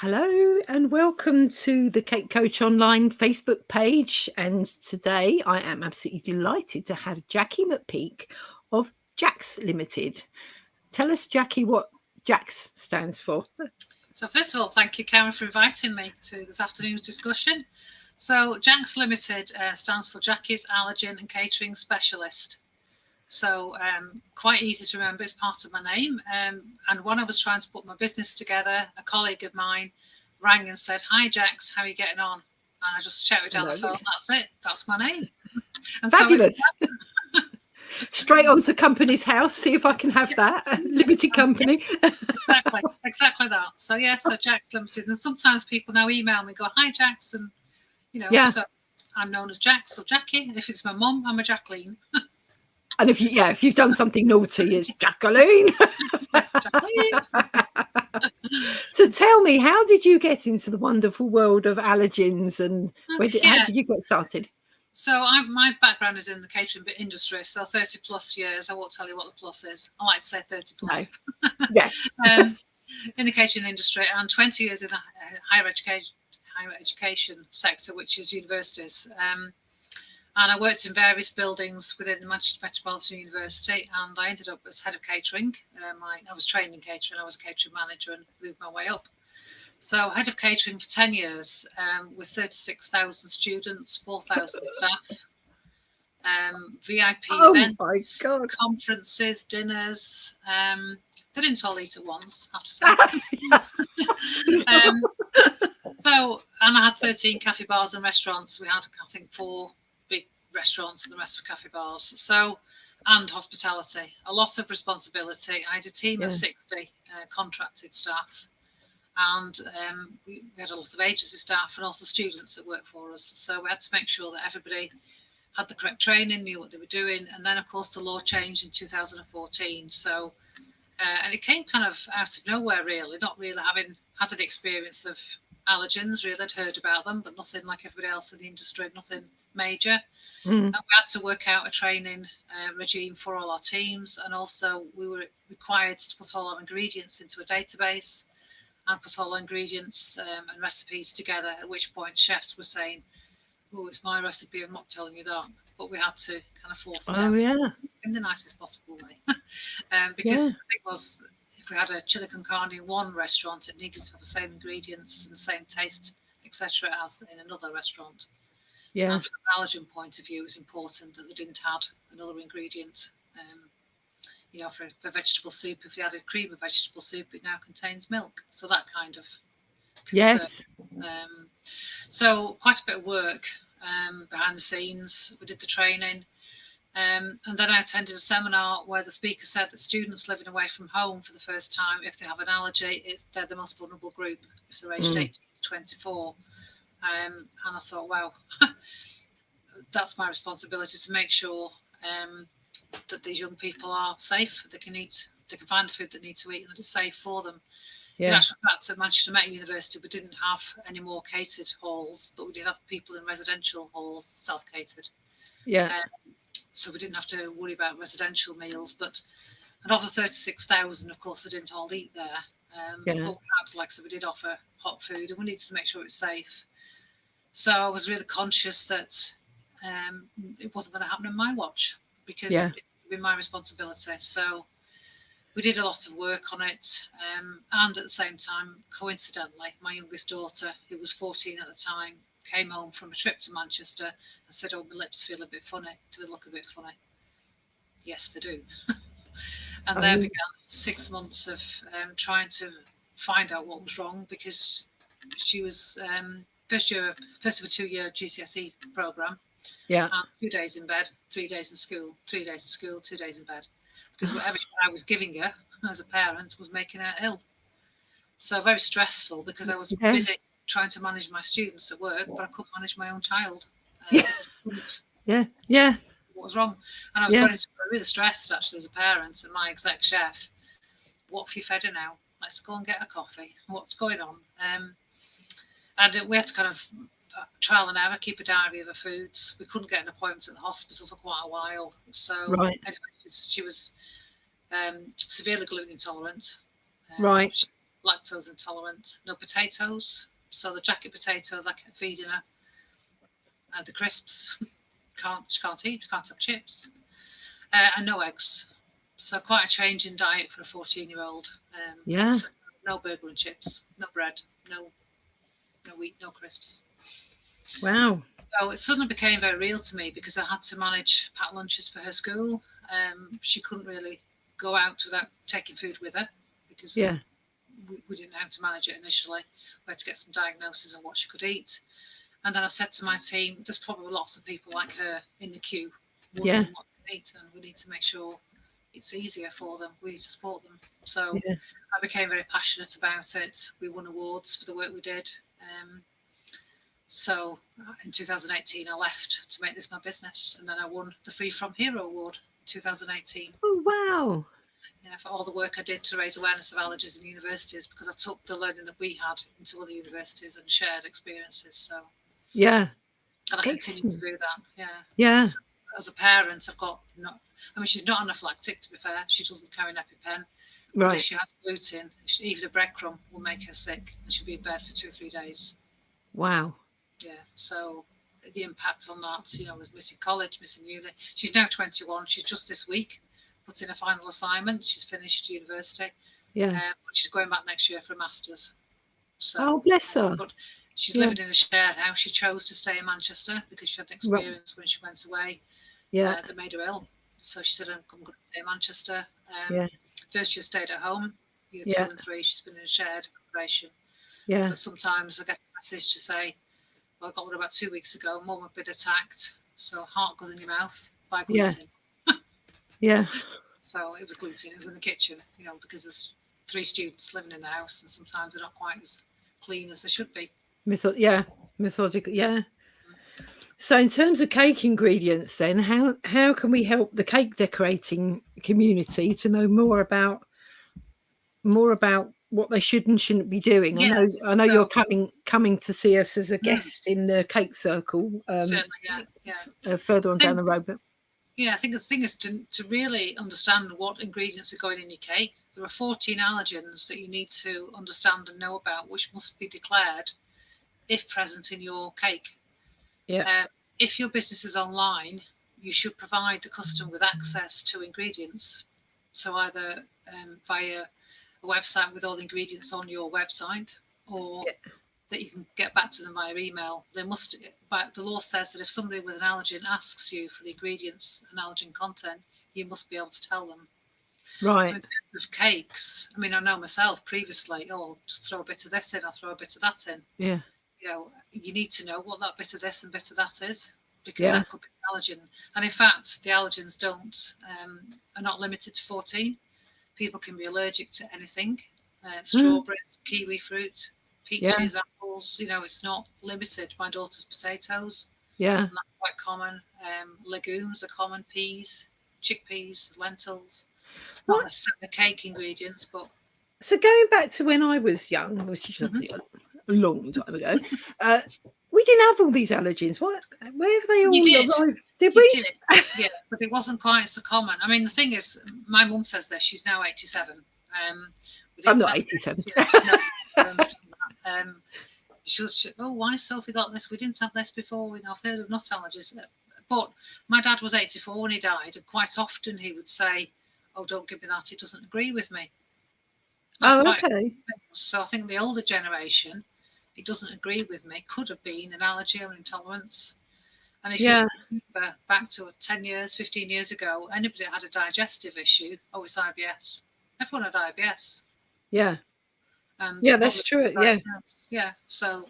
Hello and welcome to the Cake Coach Online Facebook page. And today I am absolutely delighted to have Jacqui McPeake of Jacqs Limited. Tell us, Jacqui, what Jacqs stands for. So first of all, thank you, Karen, for inviting me to this afternoon's discussion. So Jacqs Limited stands for Jacqui's Allergen and Catering Specialist. So quite easy to remember, it's part of my name. And when I was trying to put my business together, a colleague of mine rang and said, "Hi, Jacqs, how are you getting on?" And I just shouted down the phone, "That's it, that's my name." And fabulous. So straight on to company's house, see if I can have that. Limited company. Exactly that. So so Jacqs Limited. And sometimes people now email me and go, "Hi, Jacqs," and so I'm known as Jacqs or Jacqui. And if it's my mum, I'm a Jacqueline. And if you've done something naughty, it's Jacqueline. So tell me, how did you get into the wonderful world of allergens, and how did you get started? So my background is in the catering industry, so 30 plus years. I won't tell you what the plus is. I like to say 30 plus. No. Yeah. In the catering industry, and 20 years in the higher education sector, which is universities. And I worked in various buildings within the Manchester Metropolitan University, and I ended up as head of catering. I was trained in catering. I was a catering manager and moved my way up. So head of catering for 10 years with 36,000 students, 4,000 staff, VIP events, conferences, dinners. They didn't all eat at once, I have to say. And I had 13 cafe bars and restaurants. We had, I think, 4 big restaurants and the rest were cafe bars. And hospitality, a lot of responsibility. I had a team of 60 contracted staff. And we had a lot of agency staff and also students that worked for us. So we had to make sure that everybody had the correct training, knew what they were doing. And then, of course, the law changed in 2014. So, and it came kind of out of nowhere, really, not really having had an experience of allergens. Really, I'd heard about them, but nothing like everybody else in the industry, nothing major. And we had to work out a training regime for all our teams. And also we were required to put all our ingredients into a database and put all our ingredients and recipes together, at which point chefs were saying, "Oh, it's my recipe, I'm not telling you that." But we had to kind of force it out in the nicest possible way. Because the thing was, if we had a chili con carne in one restaurant, it needed to have the same ingredients and the same taste, etc., as in another restaurant. Yeah. And from an allergen point of view, it was important that they didn't add another ingredient. For vegetable soup, if they added cream of vegetable soup, it now contains milk. So that kind of concern. Yes. So quite a bit of work behind the scenes. We did the training. And then I attended a seminar where the speaker said that students living away from home for the first time, if they have an allergy, they're the most vulnerable group if they're aged 18 to 24. And I thought, wow, that's my responsibility to make sure that these young people are safe, they can eat, they can find the food they need to eat, and that it's safe for them. In actual fact, at Manchester Met University, we didn't have any more catered halls, but we did have people in residential halls, self-catered. So we didn't have to worry about residential meals. And of the 36,000, of course, they didn't all eat there. But we had, like I said, we did offer hot food, and we needed to make sure it's safe. So I was really conscious that it wasn't going to happen on my watch, because it would be my responsibility. So we did a lot of work on it. And at the same time, coincidentally, my youngest daughter, who was 14 at the time, came home from a trip to Manchester and said, "Oh, my lips feel a bit funny. Do they look a bit funny?" Yes, they do. And there began 6 months of trying to find out what was wrong, because she was first of a 2-year GCSE programme. And 2 days in bed, 3 days in school, 3 days in school, 2 days in bed. Because whatever I was giving her as a parent was making her ill. So very stressful, because I was busy trying to manage my students at work, but I couldn't manage my own child. What was wrong? And I was going into really stressed, actually, as a parent, and my exec chef, "What have you fed her now? Let's go and get a coffee. What's going on?" And we had to kind of trial and error, keep a diary of her foods. We couldn't get an appointment at the hospital for quite a while. So anyway, she was severely gluten intolerant. lactose intolerant. No potatoes. So the jacket potatoes I kept feeding her. The crisps, she can't eat, can't have chips. And no eggs. So quite a change in diet for a 14-year-old. Yeah. So no burger and chips, no bread, no wheat, no crisps. Wow. So it suddenly became very real to me because I had to manage packed lunches for her school. She couldn't really go out without taking food with her because we didn't know how to manage it initially. We had to get some diagnosis on what she could eat. And then I said to my team, there's probably lots of people like her in the queue wondering what they eat, and we need to make sure it's easier for them. We need to support them. So I became very passionate about it. We won awards for the work we did. So in 2018, I left to make this my business, and then I won the Free From Hero Award in 2018. Oh, wow. Yeah, for all the work I did to raise awareness of allergies in universities, because I took the learning that we had into other universities and shared experiences. So yeah, and I continue to do that. Yeah. So as a parent, I've got she's not anaphylactic, to be fair. She doesn't carry an EpiPen. Right. But if she has gluten, even a breadcrumb will make her sick, and she'll be in bed for 2 or 3 days. Wow. Yeah. So the impact on that, was missing college, missing uni. She's now 21. She's just this week put in a final assignment. She's finished university. Yeah. But she's going back next year for a master's. So, oh, bless her. But she's living in a shared house. She chose to stay in Manchester because she had an experience when she went away. That made her ill. So she said, I'm going to stay in Manchester. First year stayed at home. Year 2 and 3, she's been in a shared accommodation. But sometimes I get a message to say, well, I got one about 2 weeks ago. Mum had been attacked. So heart goes in your mouth by gluten. So it was gluten. It was in the kitchen, because there's 3 students living in the house, and sometimes they're not quite as clean as they should be. Methodical. Yeah. So in terms of cake ingredients, then how can we help the cake decorating community to know more about what they should and shouldn't be doing? Yes, I know you're coming to see us as a guest in the cake circle. Certainly, further on down the road, but. I think the thing is to really understand what ingredients are going in your cake. There are 14 allergens that you need to understand and know about, which must be declared if present in your cake. If your business is online, you should provide the customer with access to ingredients. So either via a website with all the ingredients on your website, or that you can get back to them via email. But the law says that if somebody with an allergen asks you for the ingredients and allergen content, you must be able to tell them. Right. So in terms of cakes, I know myself previously, I'll just throw a bit of this in, I'll throw a bit of that in. Yeah. You need to know what that bit of this and bit of that is, because that could be an allergen. And in fact, the allergens are not limited to 14. People can be allergic to anything, strawberries, kiwi fruit, peaches, apples. It's not limited. My daughter's potatoes. Yeah. And that's quite common. Legumes are common, peas, chickpeas, lentils. Not necessarily cake ingredients, but. So going back to when I was young, which is a long time ago, we didn't have all these allergens. Where have they all arrived? Did we? Did. Yeah, but it wasn't quite so common. The thing is, my mum says this. She's now 87. I'm not 87. She'll why Sophie got this? We didn't have this before. I've heard of nut allergies. But my dad was 84 when he died, and quite often he would say, "Oh, don't give me that. It doesn't agree with me." Okay. So I think the older generation, it doesn't agree with me, could have been an allergy or intolerance. And if you remember back to 10 years, 15 years ago, anybody that had a digestive issue, it's IBS. Everyone had IBS. Yeah. And that's true. Yeah. So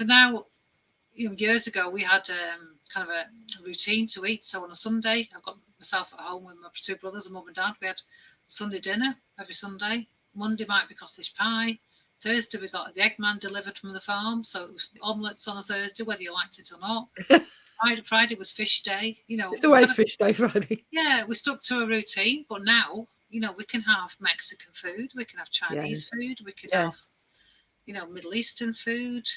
now, years ago, we had kind of a routine to eat. So on a Sunday, I've got myself at home with my 2 brothers and mum and dad. We had Sunday dinner every Sunday. Monday might be cottage pie. Thursday we got the Eggman delivered from the farm, so it was omelettes on a Thursday, whether you liked it or not. Friday was fish day. It's always fish day Friday. Yeah, we stuck to a routine, but now we can have Mexican food, we can have Chinese food, we can have Middle Eastern food,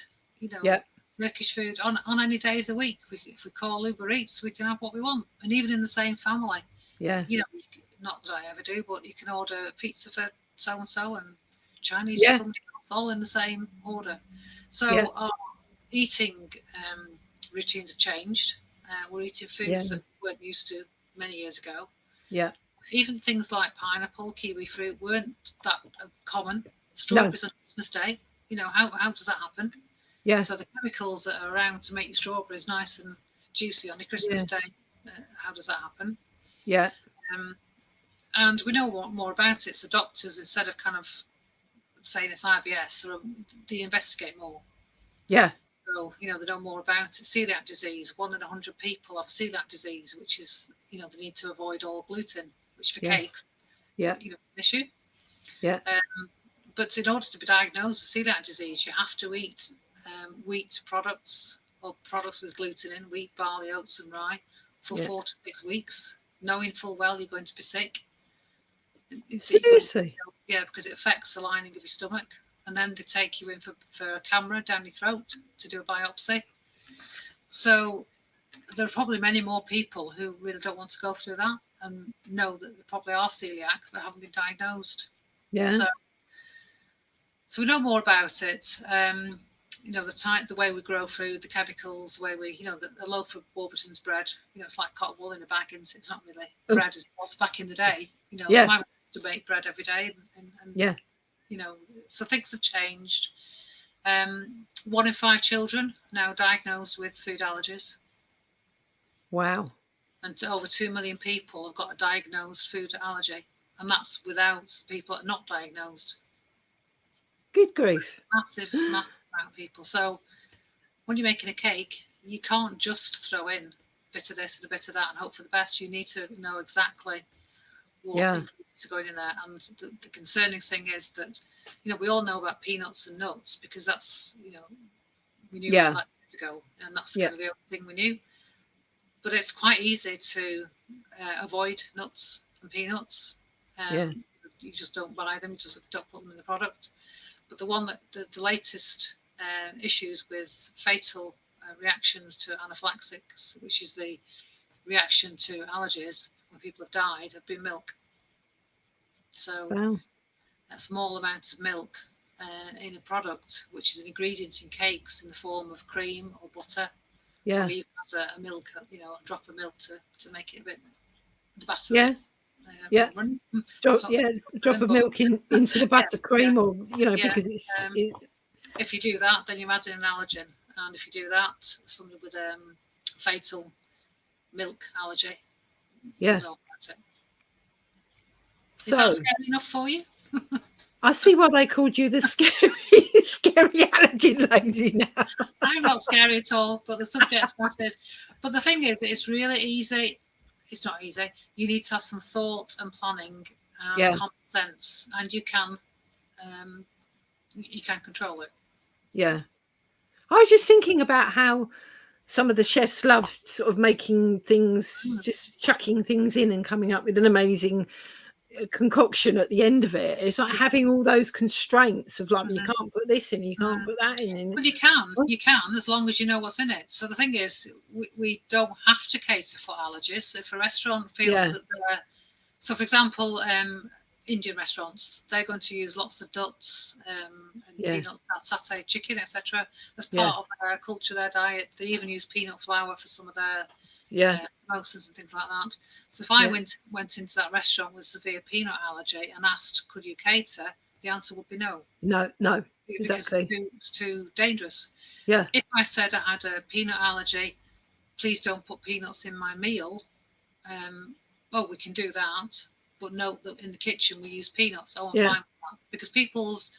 Turkish food on any day of the week. If we call Uber Eats, we can have what we want, and even in the same family. Not that I ever do, but you can order pizza for so and so, and Chinese for somebody else, all in the same order. So our eating routines have changed. We're eating foods that we weren't used to many years ago. Yeah. Even things like pineapple, kiwi fruit weren't that common. Strawberries on Christmas Day. How does that happen? Yeah. So the chemicals that are around to make your strawberries nice and juicy on your Christmas Day, how does that happen? Yeah. And we know more about it. So doctors, instead of kind of saying it's IBS, they investigate more. Yeah. So, they know more about it. Celiac disease, 1 in 100 people have celiac disease, which is, they need to avoid all gluten, which for cakes, an issue. Yeah. But in order to be diagnosed with celiac disease, you have to eat wheat products or products with gluten in, wheat, barley, oats and rye, for 4 to 6 weeks, knowing full well you're going to be sick. Seriously? Yeah, because it affects the lining of your stomach. And then they take you in for a camera down your throat to do a biopsy. So there are probably many more people who really don't want to go through that and know that they probably are celiac but haven't been diagnosed. Yeah. So we know more about it. The way we grow food, the chemicals, the way we, the loaf of Warburton's bread, it's like cotton wool in a bag, isn't it? It's not really bread as it was back in the day. My mum used to make bread every day, and so things have changed. 1 in 5 children now diagnosed with food allergies. Wow. And over 2 million people have got a diagnosed food allergy, and that's without people that are not diagnosed. Good grief. Massive amount of people. So when you're making a cake, you can't just throw in a bit of this and a bit of that and hope for the best. You need to know exactly what ingredients are going in there. And the concerning thing is that, we all know about peanuts and nuts because that's, we knew that years ago, and that's kind of the only thing we knew. But it's quite easy to avoid nuts and peanuts. You just don't buy them, just don't put them in the product. But the one that the latest issues with fatal reactions to anaphylaxis, which is the reaction to allergies when people have died, have been milk. So a small amount of milk in a product, which is an ingredient in cakes in the form of cream or butter, or even as a milk, a drop of milk to make it a bit the batter. Drop of milk into the buttercream, or because it's. If you do that, then you're adding an allergen, and if you do that, somebody with fatal milk allergy, that's it. Is that scary enough for you? I see why they called you the scary allergy lady now. I'm not scary at all, but the subject matters. But the thing is, it's really easy. It's not easy. You need to have some thought and planning and common sense, and you can control it. Yeah. I was just thinking about how some of the chefs love sort of making things, just chucking things in and coming up with an amazing concoction at the end of it. It's like having all those constraints of like, you can't put this in, you can't put that in. Well, you can, as long as you know what's in it. So the thing is, we don't have to cater for allergies. If a restaurant feels that they're, so for example, Indian restaurants, they're going to use lots of nuts and peanuts, satay chicken, etc. as part of their culture, their diet. They even use peanut flour for some of their samosas and things like that. So if I went into that restaurant with severe peanut allergy and asked, could you cater? The answer would be no. No, exactly. It's too dangerous. Yeah. If I said I had a peanut allergy, please don't put peanuts in my meal. We can do that, but note that in the kitchen we use peanuts. I'm fine with that because people's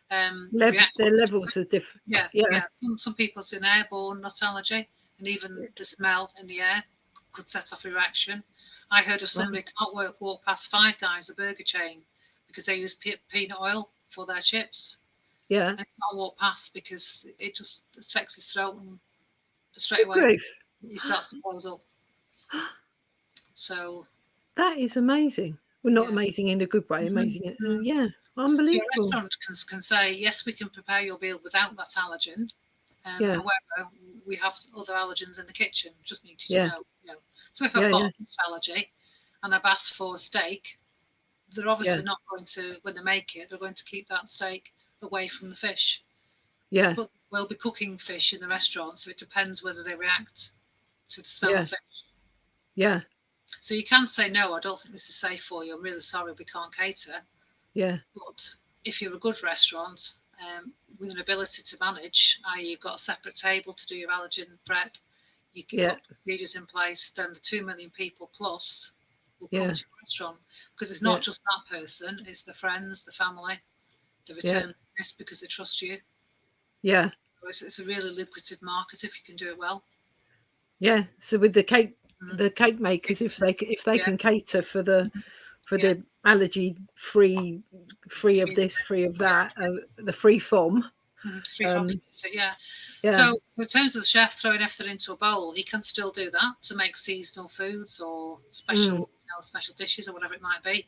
their levels are different. Some people's an airborne nut allergy, and even the smell in the air could set off a reaction. I heard of somebody can't walk past Five Guys, a burger chain, because they use peanut oil for their chips. Yeah. And can't walk past because it just affects his throat, and straight away he starts to close up. So that is amazing. Well, not amazing in a good way, amazing. Unbelievable. So a restaurant can say, yes, we can prepare your meal without that allergen. However, we have other allergens in the kitchen. Just need you to know. So if I've got a fish allergy and I've asked for steak, they're obviously not going to, when they make it, they're going to keep that steak away from the fish. Yeah. But we'll be cooking fish in the restaurant, so it depends whether they react to the smell of fish. Yeah. So you can say, no, I don't think this is safe for you. I'm really sorry, we can't cater. Yeah. But if you're a good restaurant with an ability to manage, i.e. you've got a separate table to do your allergen prep, you can put procedures in place, then the 2 million people plus will come to your restaurant. Because it's not just that person, it's the friends, the family, the return business, because they trust you. Yeah. So it's a really lucrative market if you can do it well. Yeah. So with the cake makers, if they can cater for the allergy free of this, free of that, the free from. Free from So in terms of the chef throwing everything into a bowl, he can still do that to make seasonal foods or special special dishes or whatever it might be,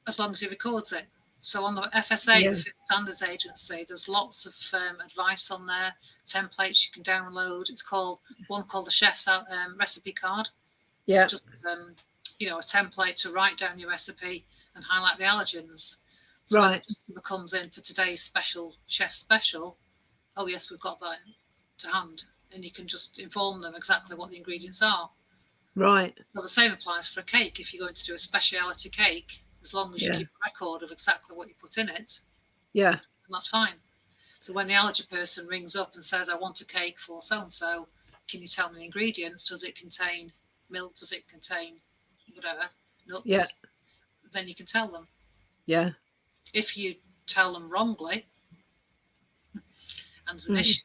as long as he records it. So on the FSA, the Food Standards Agency, there's lots of advice on there, templates you can download. It's called the chef's recipe card. Yeah. It's just a template to write down your recipe and highlight the allergens. So when the customer comes in for today's chef special, oh yes, we've got that to hand, and you can just inform them exactly what the ingredients are. Right. So the same applies for a cake. If you're going to do a speciality cake, as long as you keep a record of exactly what you put in it, then that's fine. So when the allergy person rings up and says, I want a cake for so-and-so, can you tell me the ingredients? Does it contain milk? Does it contain whatever, nuts? Yeah. Then you can tell them. Yeah. If you tell them wrongly, and there's an issue,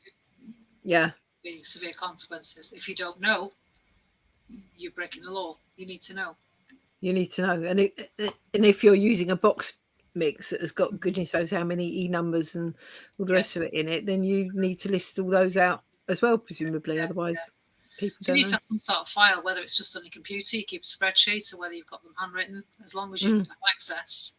there'll be severe consequences. If you don't know, you're breaking the law. You need to know. You need to know. And if you're using a box mix that has got goodness knows how many E numbers and all the rest of it in it, then you need to list all those out as well, presumably. Otherwise, people don't know. You need to have some sort of file, whether it's just on your computer, you keep a spreadsheet, or whether you've got them handwritten. As long as you have access,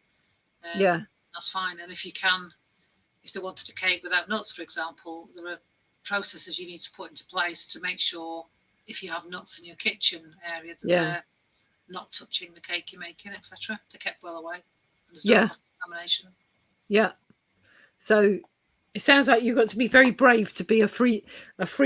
that's fine. And if they wanted a cake without nuts, for example, there are processes you need to put into place to make sure if you have nuts in your kitchen area that they're not touching the cake you're making, etc. They're kept well away. There's no cross-contamination. Yeah. So it sounds like you've got to be very brave to be a free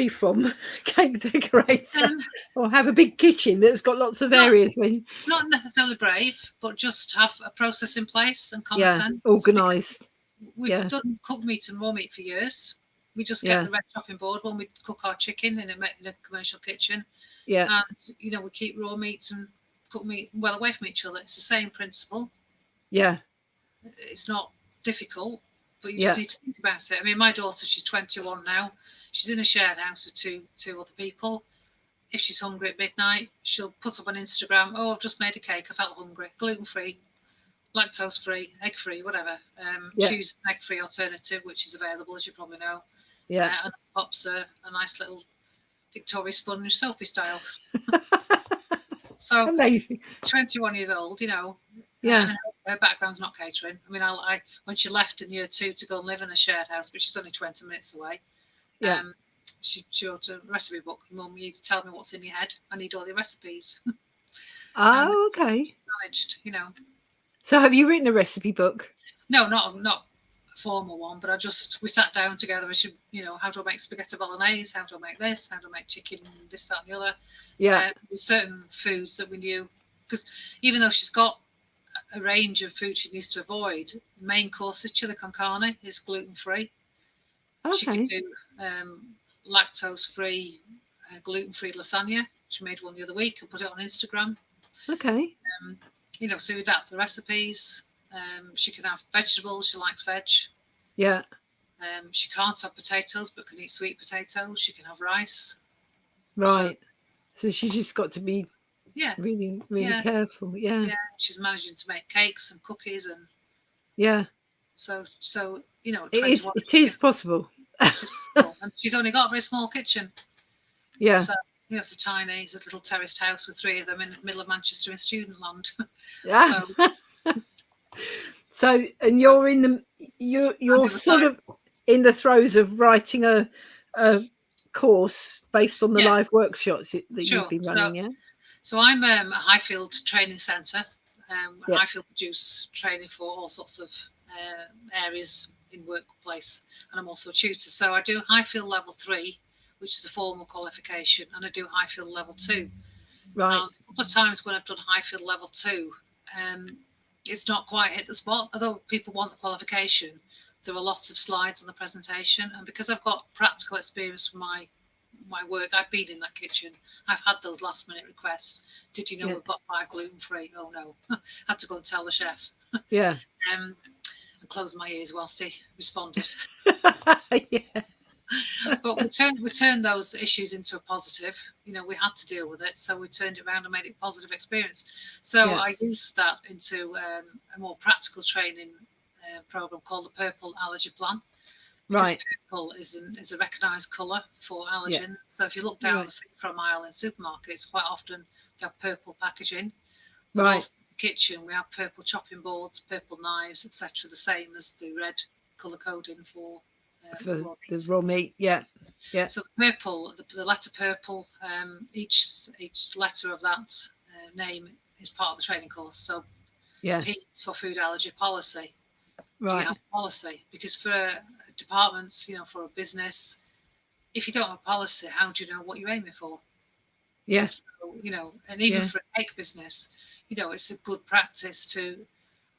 from cake decorator, or have a big kitchen that's got lots of areas where you... Not necessarily brave, but just have a process in place and common sense. Organised. We've done cooked meat and raw meat for years. We just get the red chopping board when we cook our chicken in a commercial kitchen. Yeah. And we keep raw meats and cooked meat well away from each other. It's the same principle. Yeah. It's not difficult, but you just need to think about it. I mean, my daughter, she's 21 now. She's in a shared house with two other people. If she's hungry at midnight, she'll put up on Instagram, oh, I've just made a cake, I felt hungry, gluten-free, lactose-free, egg-free, whatever. Choose an egg-free alternative, which is available, as you probably know. Yeah. And pops a nice little Victoria sponge, Sophie style. So, amazing. 21 years old, and her background's not catering. I mean, I when she left in year 2 to go and live in a shared house, but she's only 20 minutes away, she wrote a recipe book. Mum, you need to tell me what's in your head. I need all your recipes. Oh, okay. Managed, So have you written a recipe book? No, not a formal one, but we sat down together and she, how do I make spaghetti bolognese? How do I make this? How do I make chicken? This, that, and the other. Yeah. With certain foods that we knew, because even though she's got a range of food she needs to avoid, the main course is chili con carne, is gluten-free. Okay. She can do lactose-free, gluten-free lasagna. She made one the other week and put it on Instagram. Okay. So we adapt the recipes. She can have vegetables. She likes veg. Yeah. She can't have potatoes, but can eat sweet potatoes. She can have rice. Right. So she's just got to be really, really careful. Yeah. Yeah. She's managing to make cakes and cookies and. Yeah. So it is possible. And she's only got a very small kitchen. Yeah. So it's a little terraced house with 3 of them in the middle of Manchester in student land. Yeah. So and you're sort of in the throes of writing a course based on the live workshops that you've been running. So I'm at Highfield Training Centre. And I feel produce training for all sorts of areas in workplace, and I'm also a tutor. So I do high field level 3, which is a formal qualification, and I do high field level 2. Right. And a couple of times when I've done high field level 2, it's not quite hit the spot. Although people want the qualification, there are lots of slides on the presentation, and because I've got practical experience from my work, I've been in that kitchen. I've had those last minute requests. Did you know we've got 5 gluten free? Oh no, I had to go and tell the chef. Yeah. And close my ears whilst he responded. Yeah. But we turned those issues into a positive. We had to deal with it, so we turned it around and made it a positive experience. So I used that into a more practical training program called the Purple Allergy Plan. Because purple is a recognised colour for allergens. Yeah. So if you look down the food from aisle in supermarkets, quite often they have purple packaging. But also in the kitchen, we have purple chopping boards, purple knives, etc. The same as the red colour coding for the raw meat. Yeah. So the purple, the letter purple, each letter of that name is part of the training course. So P is for food allergy policy. Do you have a policy? Because for departments, for a business, if you don't have a policy, how do you know what you're aiming for? Yeah. So, and even for a cake business, it's a good practice to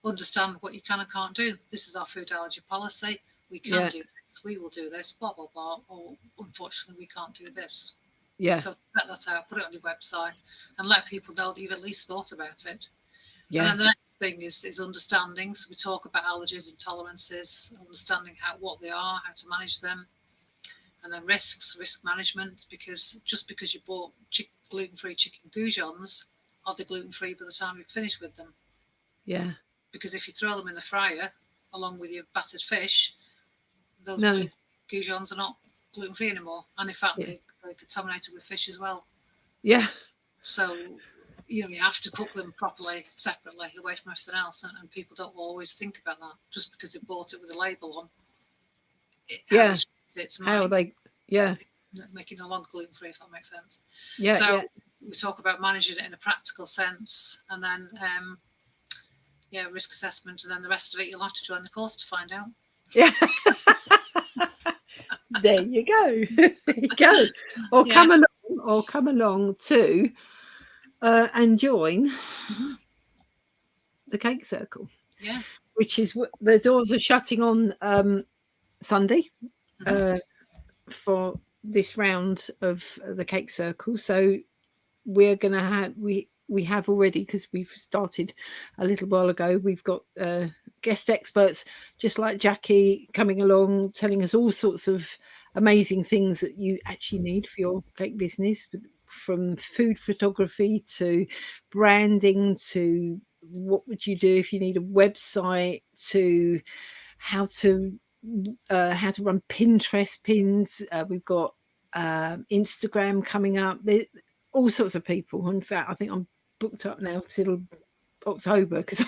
understand what you can and can't do. This is our food allergy policy. We can do this. We will do this, blah, blah, blah. Or unfortunately, we can't do this. Yeah. So set that out, put it on your website, and let people know that you've at least thought about it. Yeah. And then the next thing is understanding. So we talk about allergies, intolerances, understanding what they are, how to manage them, and then risk management. Because just because you bought gluten-free chicken goujons, are they gluten-free by the time you've finished with them? Yeah. Because if you throw them in the fryer along with your battered fish, those goujons are not gluten-free anymore, and in fact they're contaminated with fish as well. Yeah. So you have to cook them properly, separately, away from everything else. And people don't always think about that. Just because they bought it with a label on. How they, make it no longer gluten-free, if that makes sense. Yeah. So we talk about managing it in a practical sense, and then, risk assessment, and then the rest of it, you'll have to join the course to find out. Yeah. There you go. There you go. Or come along to and join the Cake Circle. Yeah. Which is the doors are shutting on Sunday for this round of the Cake Circle. So we're going to have we have already, because we've started a little while ago, we've got guest experts just like Jacqui coming along, telling us all sorts of amazing things that you actually need for your cake business, from food photography to branding to what would you do if you need a website, to how to run Pinterest pins. We've got Instagram coming up. There's all sorts of people. In fact, I think I'm booked up now till October because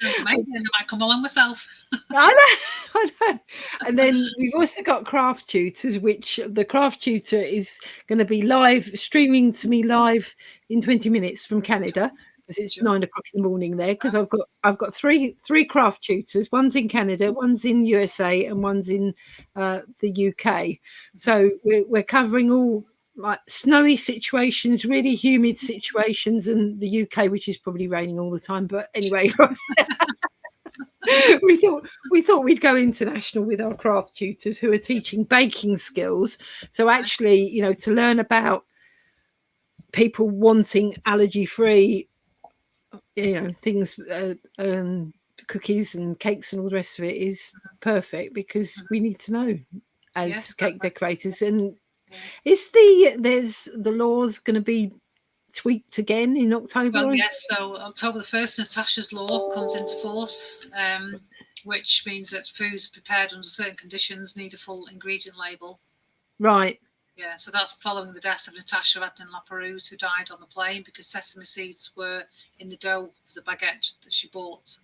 Sounds amazing. I might come along myself. I know. And then we've also got craft tutors, which the craft tutor is going to be streaming to me live in 20 minutes from Canada, because it's 9 o'clock in the morning there. Because I've got three craft tutors. One's in Canada, one's in USA, and one's in the UK. So we're covering all like snowy situations, really humid situations, and the UK, which is probably raining all the time. But anyway. we thought we'd go international with our craft tutors who are teaching baking skills. So actually, to learn about people wanting allergy-free, things, cookies and cakes and all the rest of it is perfect, because we need to know as cake decorators. And is the laws going to be tweaked again in October? Well, yes. So October the 1st, Natashas Law comes into force, which means that foods prepared under certain conditions need a full ingredient label. Right. Yeah. So that's following the death of Natasha Laperouse, who died on the plane because sesame seeds were in the dough of the baguette that she bought.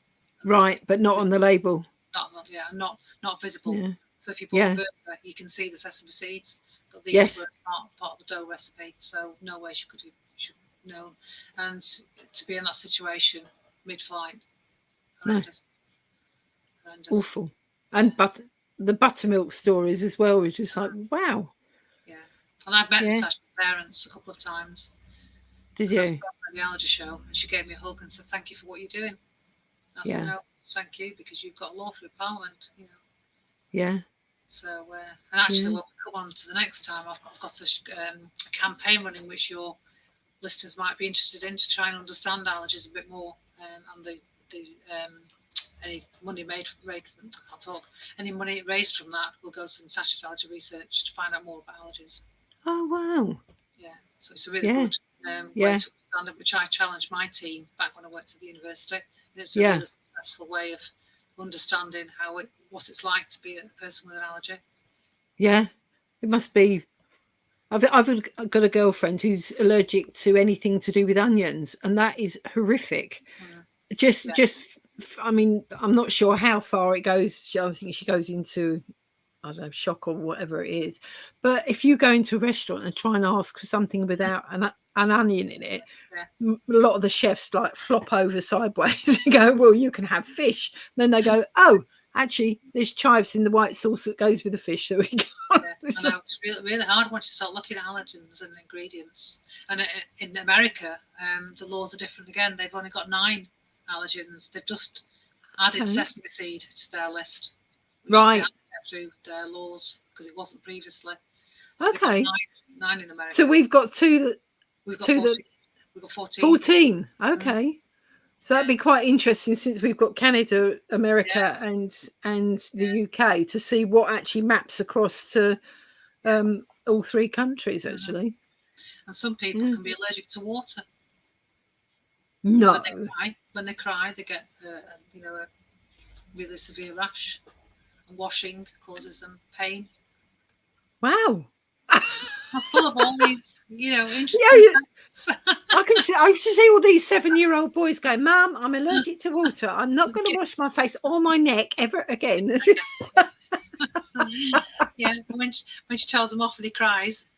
Right, but not on the label. Not visible. Yeah. So if you bought a burger, you can see the sesame seeds, but these were part of the dough recipe. So no way she should know. And to be in that situation mid-flight. No. Horrendous. Awful. And the buttermilk stories as well, which is like, wow. Yeah. And I've met Natash's parents a couple of times. Did you? I spoke at the allergy show, and she gave me a hug and said, "Thank you for what you're doing." I said, "No, thank you, because you've got law through Parliament, you know." Yeah. So, and actually, when we come on to the next time, I've got a campaign running which your listeners might be interested in, to try and understand allergies a bit more, and the any money any money raised from that will go to Natashas Allergy Research to find out more about allergies. Oh wow! Yeah, so it's a really good way to understand it, which I challenged my team back when I worked at the university, and it's a really successful way of understanding what it's like to be a person with an allergy. Yeah, it must be. I've got a girlfriend who's allergic to anything to do with onions, and that is horrific. Just I mean, I'm not sure how far it goes. I think she goes into, I don't know, shock or whatever it is. But if you go into a restaurant and try and ask for something without an onion in it, a lot of the chefs like flop over sideways and go, "Well, you can have fish." And then they go, "Oh, actually, there's chives in the white sauce that goes with the fish that we got." I know, it's really hard once you start looking at allergens and ingredients. And in America, the laws are different again. They've only got 9 allergens. They've just added sesame seed to their list, which they have to get through their laws, because it wasn't previously. So okay, 9 in America. So we've got 2 that we've got 14. We've got 14. 14. Okay. So that'd be quite interesting, since we've got Canada, America, and the UK, to see what actually maps across to all 3 countries, actually. And some people can be allergic to water. No. When they cry, they get a really severe rash, and washing causes them pain. Wow. I'm full of all these, interesting I used to see all these 7-year-old boys go, "Mum, I'm allergic to water. I'm not going to wash my face or my neck ever again." Yeah, when she tells him off and he cries,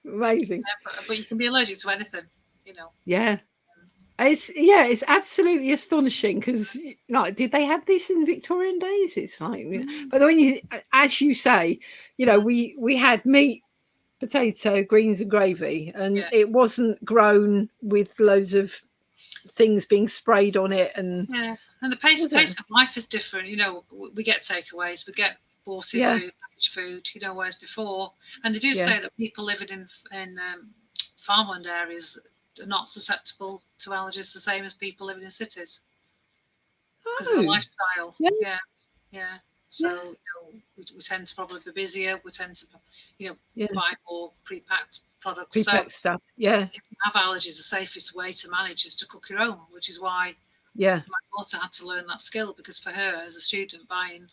Amazing. Yeah, but you can be allergic to anything, Yeah. It's absolutely astonishing, because did they have this in Victorian days? It's like, but when you, as you say, we had meat, potato, greens and gravy, and it wasn't grown with loads of things being sprayed on it. And the pace of life is different. We get takeaways, we get bought in food, packaged food, whereas before, and they do say that people living in farmland areas are not susceptible to allergies the same as people living in cities, because of the lifestyle. So we tend to probably be busier. We tend to buy more pre-packed products. Pre-packed stuff. Yeah. If you have allergies, the safest way to manage is to cook your own, which is why my daughter had to learn that skill, because for her as a student buying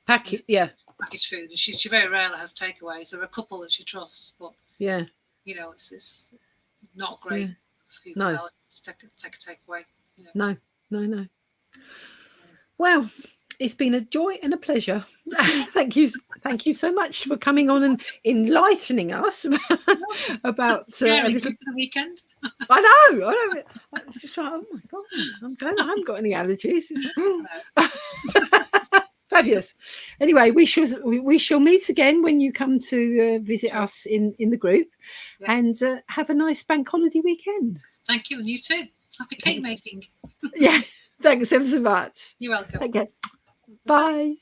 packaged food, and she very rarely has takeaways. There are a couple that she trusts, but it's not great for people to take a takeaway. No. Well, it's been a joy and a pleasure. Thank you so much for coming on and enlightening us about the weekend. I know. Just like, oh my God, I'm glad I haven't got any allergies. Fabulous. Anyway, we shall meet again when you come to visit us in the group, and have a nice bank holiday weekend. Thank you, and you too. Happy cake making. Yeah, thanks ever so much. You're welcome. Okay. Bye.